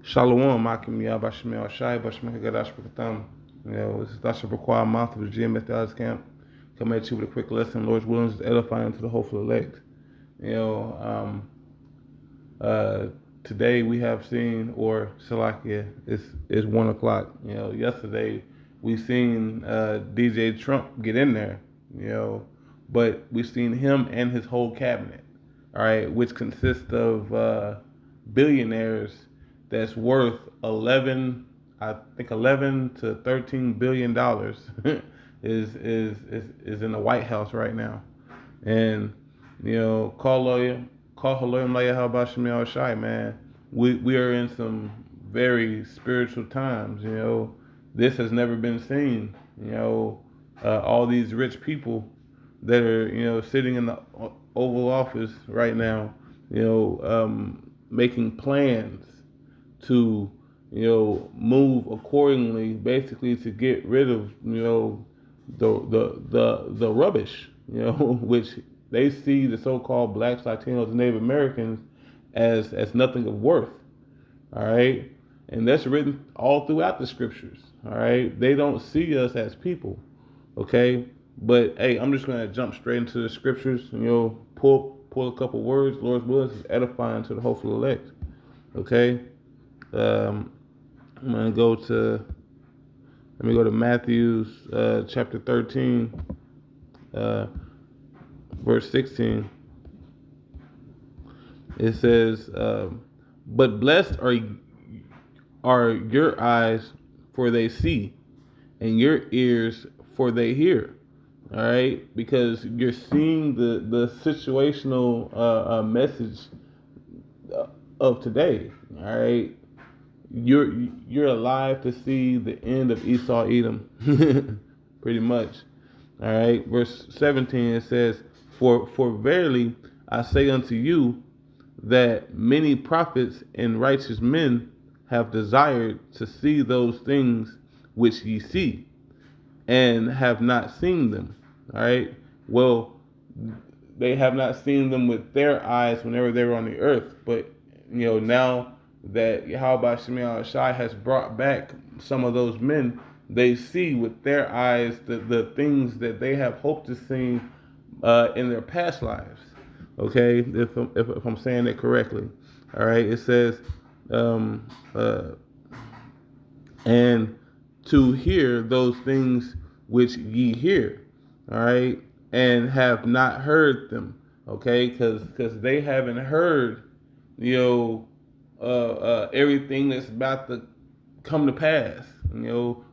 Shalom, Makim Yabashmel Shai Bashmel Gadash Bakatam. This is Dasha Bakwa, mouth of the GM at the Oz Camp. Come at you with a quick lesson. Lord's willing is edifying to the hopeful elect. You know, uh, Today we have seen, or Salakia, it's 1 o'clock. Yesterday we seen DJ Trump get in there. But we seen him and his whole cabinet. All right, which consists of billionaires that's worth 11 to 13 billion dollars is in the White House right now. And call Haloyim Layah Shai, man. We are in some very spiritual times. This has never been seen. All these rich people that are sitting in the Oval Office right now, making plans to move accordingly, basically to get rid of the rubbish, which they see the so-called blacks, Latinos, and Native Americans as nothing of worth. All right, and that's written all throughout the scriptures. All right, they don't see us as people. Okay, but hey, I'm just gonna jump straight into the scriptures. Pull a couple words. Lord's will is edifying to the hopeful elect. Okay, I'm gonna go to. Let me go to Matthew chapter 13, verse 16. It says, "But blessed are your eyes, for they see, and your ears, for they hear." All right, because you're seeing the situational message of today. All right, you're alive to see the end of Esau Edom, pretty much. All right, verse 17 it says, "For verily I say unto you that many prophets and righteous men have desired to see those things which ye see, and have not seen them." All right. Well, they have not seen them with their eyes whenever they were on the earth, but now that Yahweh Shemiah Shai has brought back some of those men, they see with their eyes the things that they have hoped to see in their past lives. Okay, if I'm saying it correctly. All right, it says, and to hear those things which ye hear. All right, and have not heard them. Okay, because they haven't heard, everything that's about to come to pass.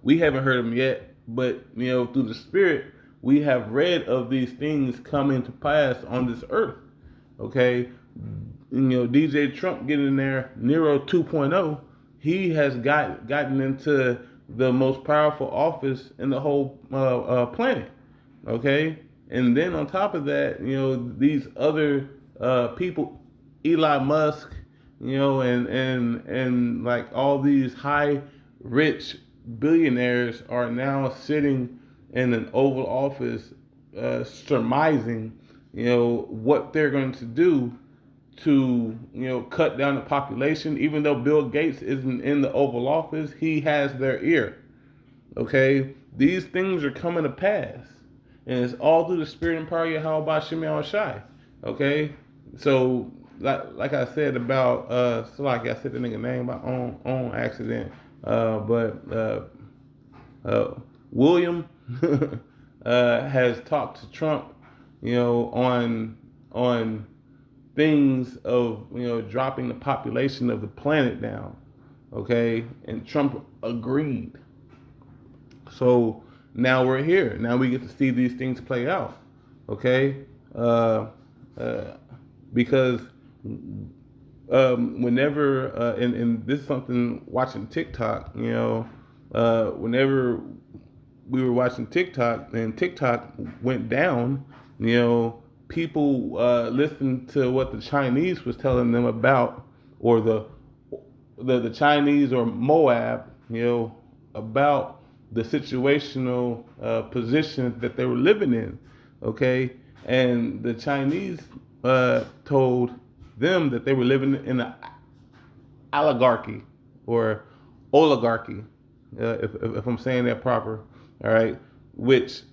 We haven't heard them yet, but through the Spirit, we have read of these things coming to pass on this earth. Okay, DJ Trump getting in there, Nero 2.0, he has gotten into the most powerful office in the whole planet. Okay, and then on top of that, these other people, Elon Musk, and like all these high rich billionaires are now sitting in an Oval Office, surmising, what they're going to do to, cut down the population. Even though Bill Gates isn't in the Oval Office, he has their ear. Okay, these things are coming to pass, and it's all through the Spirit and power of Yahweh Shemiah Shai. Okay, so like I said about Salaki, I said the nigga name by on accident, but William has talked to Trump, on things of dropping the population of the planet down. Okay, and Trump agreed. So now we're here. Now we get to see these things play out. Okay, because whenever and this is something watching TikTok. Whenever we were watching TikTok and TikTok went down, people listened to what the Chinese was telling them about, or the Chinese or Moab, about the situational position that they were living in. Okay, and the Chinese told them that they were living in an oligarchy. or oligarchy, if I'm saying that proper. All right, which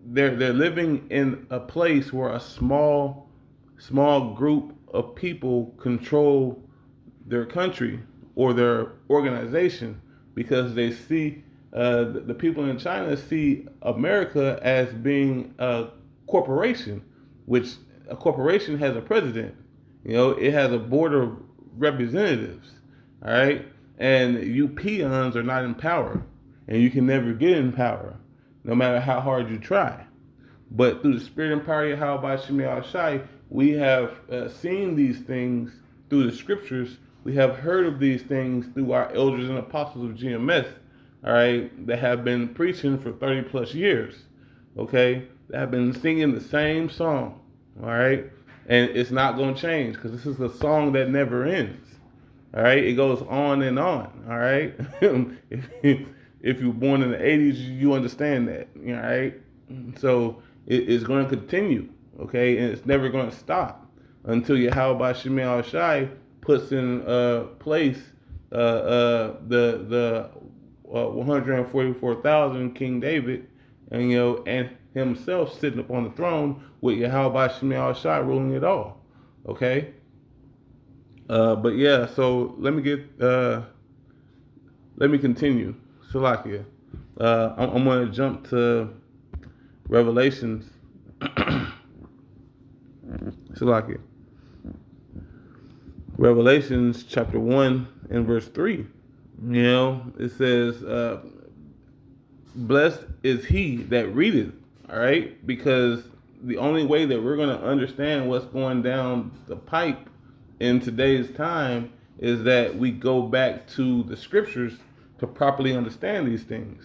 they're living in a place where a small group of people control their country or their organization because they see the people in China see America as being a corporation, which a corporation has a president. It has a board of representatives. All right, and you peons are not in power, and you can never get in power, no matter how hard you try. But through the spirit and power of Yahweh Shemi Shai, we have seen these things through the scriptures. We have heard of these things through our elders and apostles of GMS, all right, that have been preaching for 30 plus years, okay, that have been singing the same song, all right, and it's not going to change because this is a song that never ends, all right, it goes on and on, all right. If you were born in the 80s, you understand that, all right. So it's going to continue, okay, and it's never going to stop until Yahweh Shemi Shai puts in place the 144,000 King David, and himself sitting upon the throne with Yahweh Shemi Shai ruling it all, okay. But yeah, so let me continue. Salakia. I'm going to jump to Revelations. Salakia. Revelations chapter 1 and verse 3. It says, blessed is he that readeth, all right? Because the only way that we're going to understand what's going down the pipe in today's time is that we go back to the scriptures to properly understand these things.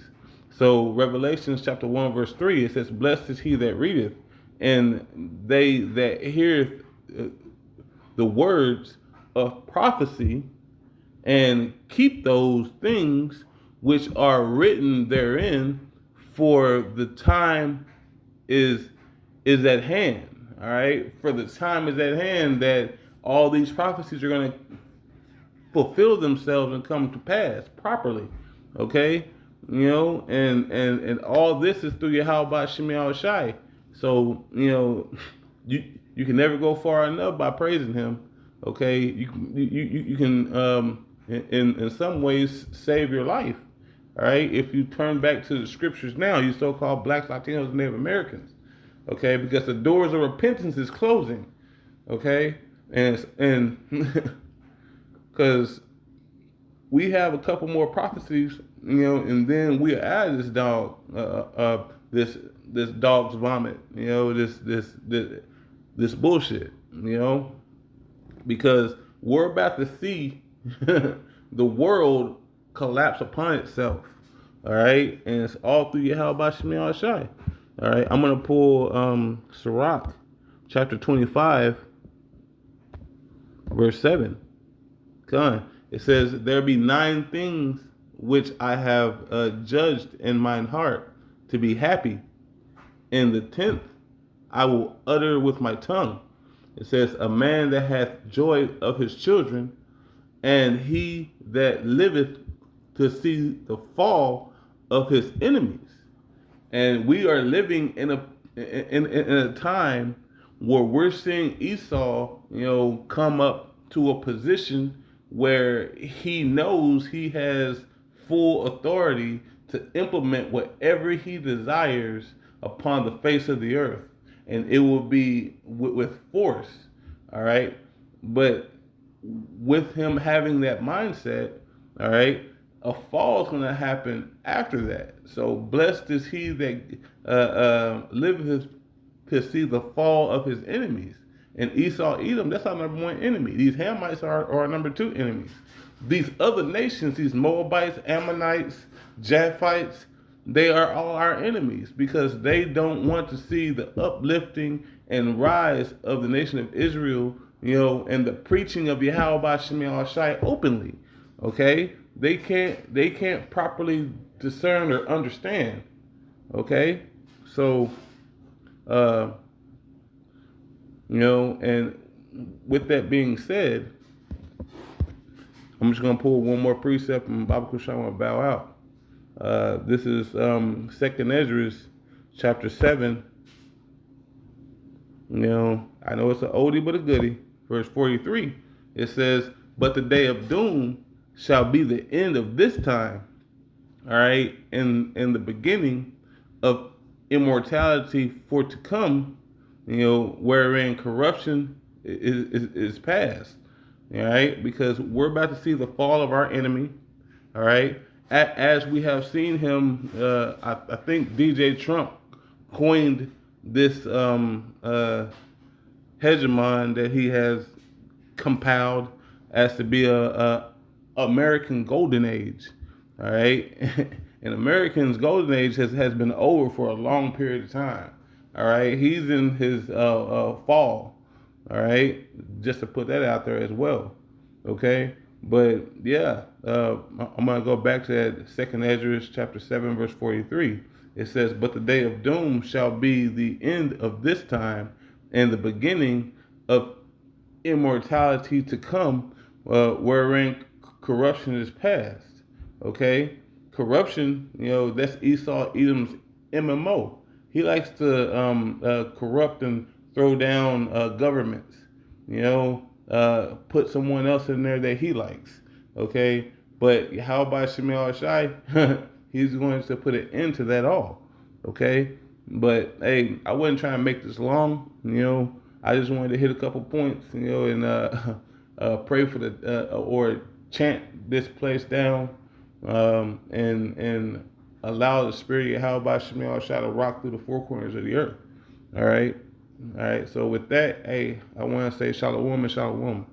So Revelations chapter 1 verse 3, it says, blessed is he that readeth, and they that heareth the words of prophecy and keep those things which are written therein, for the time is at hand. All right, for the time is at hand that all these prophecies are going to fulfill themselves and come to pass properly. Okay, and all this is through Yahweh Shemi Shai. So you can never go far enough by praising him. Okay, you can in some ways save your life. All right, if you turn back to the scriptures now, you so-called blacks, Latinos, and Native Americans. Okay, because the doors of repentance is closing. Okay, and because we have a couple more prophecies, and then we add this this dog's vomit, this bullshit, because we're about to see the world collapse upon itself. All right, and it's all through Yahweh Shemi Shai. All right, I'm gonna pull Sirach, chapter 25, verse 7. Come on. It says, there be 9 things which I have judged in mine heart to be happy. In the 10th I will utter with my tongue. It says, a man that hath joy of his children, and he that liveth to see the fall of his enemies. And we are living in a time where we're seeing Esau, come up to a position where he knows he has full authority to implement whatever he desires upon the face of the earth, and it will be with force. All right, but with him having that mindset, all right, a fall is going to happen after that. So blessed is he that liveth to see the fall of his enemies. And Esau, Edom, that's our number 1 enemy. These Hamites are our number 2 enemies. These other nations, these Moabites, Ammonites, Japhites, they are all our enemies because they don't want to see the uplifting and rise of the nation of Israel, and the preaching of Yahweh Shemi Shai openly. Okay, they can't properly discern or understand. Okay, so and with that being said, I'm just gonna pull one more precept and Baba Kushai will bow out. This is Second Ezra, chapter 7. I know it's an oldie but a goodie. Verse 43. It says, "But the day of doom shall be the end of this time." All right, in the beginning of immortality for to come, wherein corruption is past. All right, because we're about to see the fall of our enemy. All right, as we have seen him, I think DJ Trump coined this hegemon that he has compiled as to be a American golden age. All right, and American's golden age has been over for a long period of time. All right, he's in his fall. All right, just to put that out there as well. Okay, but yeah, I'm gonna go back to that Second Ezra chapter 7 verse 43. It says, "But the day of doom shall be the end of this time, and the beginning of immortality to come, wherein corruption is past." Okay, corruption. That's Esau Edom's MMO. He likes to corrupt and throw down governments. Put someone else in there that he likes. Okay, but how about Shemel Ashai? He's going to put an end to that all. Okay, but hey, I wasn't trying to make this long. I just wanted to hit a couple points, and pray for the or chant this place down, and allow the spirit of how by Shemel Shah to rock through the four corners of the earth. All right, all right. So with that, hey, I want to say shalom and shalom.